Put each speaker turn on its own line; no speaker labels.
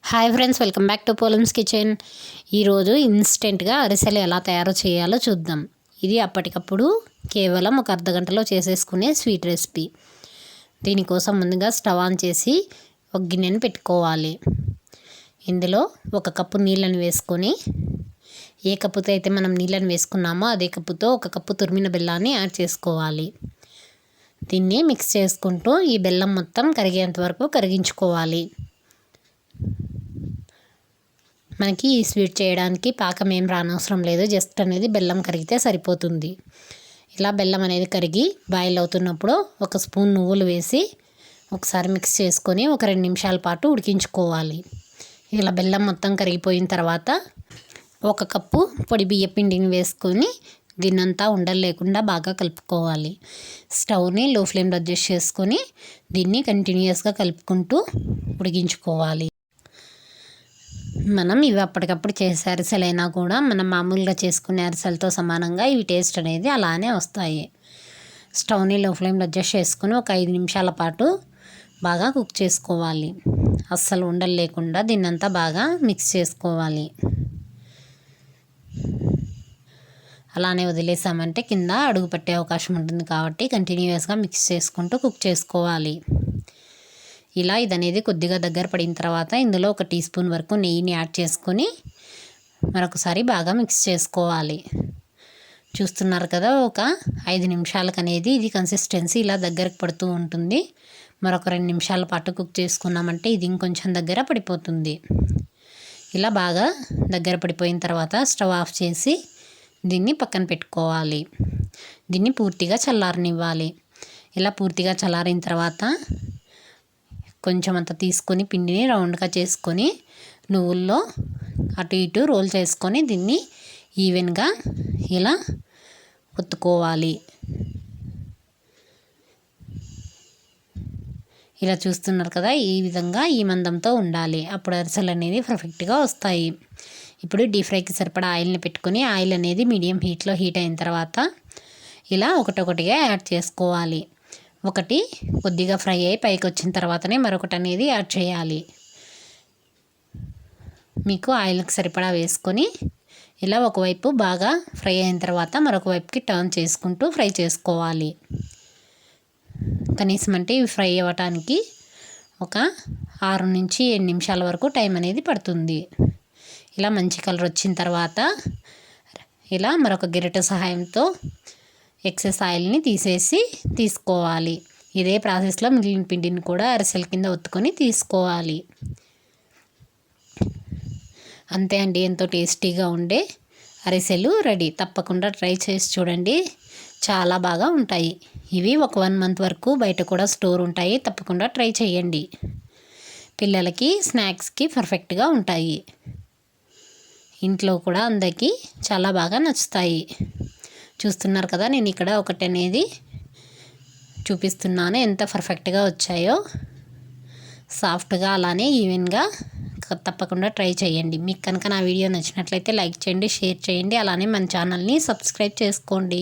Hi friends, welcome back to పోలమ్స్ kitchen. ఈరోజు ఇన్స్టెంట్గా అరిసెలు ఎలా తయారు చేయాలో చూద్దాం. ఇది అప్పటికప్పుడు కేవలం ఒక అర్ధగంటలో చేసేసుకునే స్వీట్ రెసిపీ. దీనికోసం ముందుగా స్టవ్ ఆన్ చేసి ఒక గిన్నెను పెట్టుకోవాలి. ఇందులో 1 కప్పు నీళ్ళని వేసుకొని, ఏ కప్పుతో అయితే మనం నీళ్ళని వేసుకున్నామో అదే కప్పుతో 1 కప్పు తురిమిన బెల్లాన్ని యాడ్ చేసుకోవాలి. దీన్ని మిక్స్ చేసుకుంటూ ఈ బెల్లం మొత్తం కరిగేంత వరకు కరిగించుకోవాలి. మనకి ఈ స్వీట్ చేయడానికి పాకం ఏం రానవసరం లేదు, జస్ట్ అనేది బెల్లం కరిగితే సరిపోతుంది. ఇలా బెల్లం అనేది కరిగి బాయిల్ అవుతున్నప్పుడు 1 స్పూన్ నువ్వులు వేసి ఒకసారి మిక్స్ చేసుకొని ఒక 2 నిమిషాల పాటు ఉడికించుకోవాలి. ఇలా బెల్లం మొత్తం కరిగిపోయిన తర్వాత 1 కప్పు పొడి బియ్య పిండిని వేసుకొని దీన్నంతా ఉండలు లేకుండా బాగా కలుపుకోవాలి. స్టవ్ని లో ఫ్లేమ్లో అడ్జస్ట్ చేసుకొని దీన్ని కంటిన్యూస్గా కలుపుకుంటూ ఉడికించుకోవాలి. మనం ఇవి అప్పటికప్పుడు చేసే అరిసెలైనా కూడా మనం మామూలుగా చేసుకునే అరిసెలతో సమానంగా ఇవి టేస్ట్ అనేది అలానే వస్తాయి. స్టవ్ని లో ఫ్లేమ్లో అడ్జస్ట్ చేసుకొని ఒక 5 నిమిషాల పాటు బాగా కుక్ చేసుకోవాలి. అస్సలు ఉండలు లేకుండా దీన్నంతా బాగా మిక్స్ చేసుకోవాలి. అలానే వదిలేసామంటే కింద అడుగు పట్టే అవకాశం ఉంటుంది కాబట్టి కంటిన్యూస్గా మిక్స్ చేసుకుంటూ కుక్ చేసుకోవాలి. ఇలా ఇదనేది కొద్దిగా దగ్గర పడిన తర్వాత ఇందులో 1 టీ స్పూన్ వరకు నెయ్యిని యాడ్ చేసుకొని మరొకసారి బాగా మిక్స్ చేసుకోవాలి. చూస్తున్నారు కదా, ఒక 5 నిమిషాలకు అనేది ఇది కన్సిస్టెన్సీ ఇలా దగ్గరకు పడుతూ ఉంటుంది. మరొక 2 నిమిషాల పాటు కుక్ చేసుకున్నామంటే ఇది ఇంకొంచెం దగ్గర పడిపోతుంది. ఇలా బాగా దగ్గర పడిపోయిన తర్వాత స్టవ్ ఆఫ్ చేసి దీన్ని పక్కన పెట్టుకోవాలి. దీన్ని పూర్తిగా చల్లారనివ్వాలి. ఇలా పూర్తిగా చల్లారిన తర్వాత కొంచెం అంత తీసుకొని పిండిని రౌండ్గా చేసుకొని నువ్వుల్లో అటు ఇటు రోల్ చేసుకొని దీన్ని ఈవెన్గా ఇలా ఒత్తుకోవాలి. ఇలా చూస్తున్నారు కదా, ఈ విధంగా ఈ మందంతో ఉండాలి. అప్పుడు అరిసెలు అనేది పర్ఫెక్ట్గా వస్తాయి. ఇప్పుడు డీప్ ఫ్రైకి సరిపడా ఆయిల్ని పెట్టుకొని ఆయిల్ అనేది మీడియం హీట్లో హీట్ అయిన తర్వాత ఇలా ఒకటొకటిగా యాడ్ చేసుకోవాలి. ఒకటి కొద్దిగా ఫ్రై అయ్యి పైకి వచ్చిన తర్వాతనే మరొకటి అనేది యాడ్ చేయాలి. మీకు ఆయిల్కి సరిపడా వేసుకొని ఇలా ఒకవైపు బాగా ఫ్రై అయిన తర్వాత మరొక వైపుకి టర్న్ చేసుకుంటూ ఫ్రై చేసుకోవాలి. కనీసం అంటే ఇవి ఫ్రై అవ్వటానికి ఒక 6 నుంచి 7 నిమిషాల వరకు టైం అనేది పడుతుంది. ఇలా మంచి కలర్ వచ్చిన తర్వాత ఇలా మరొక గరిటె సహాయంతో ఎక్సెస్ ఆయిల్ని తీసుకోవాలి. ఇదే ప్రాసెస్లో మిగిలిన పిండిని కూడా అరిసెల కింద ఒత్తుకొని తీసుకోవాలి. అంతే అండి, ఎంతో టేస్టీగా ఉండే అరిసెలు రెడీ. తప్పకుండా ట్రై చేసి చూడండి, చాలా బాగా ఉంటాయి. ఇవి ఒక 1 మంత్ వరకు బయట కూడా స్టోర్ ఉంటాయి. తప్పకుండా ట్రై చేయండి. పిల్లలకి స్నాక్స్కి పర్ఫెక్ట్గా ఉంటాయి. ఇంట్లో కూడా అందరికీ చాలా బాగా నచ్చుతాయి. చూస్తున్నారు కదా, నేను ఇక్కడ ఒకటి అనేది చూపిస్తున్నాను ఎంత పర్ఫెక్ట్గా వచ్చాయో. సాఫ్ట్గా అలానే ఈవెన్గా. తప్పకుండా ట్రై చేయండి. మీకు కనుక నా వీడియో నచ్చినట్లయితే లైక్ చేయండి, షేర్ చేయండి, అలానే మన ఛానల్ని సబ్స్క్రైబ్ చేసుకోండి.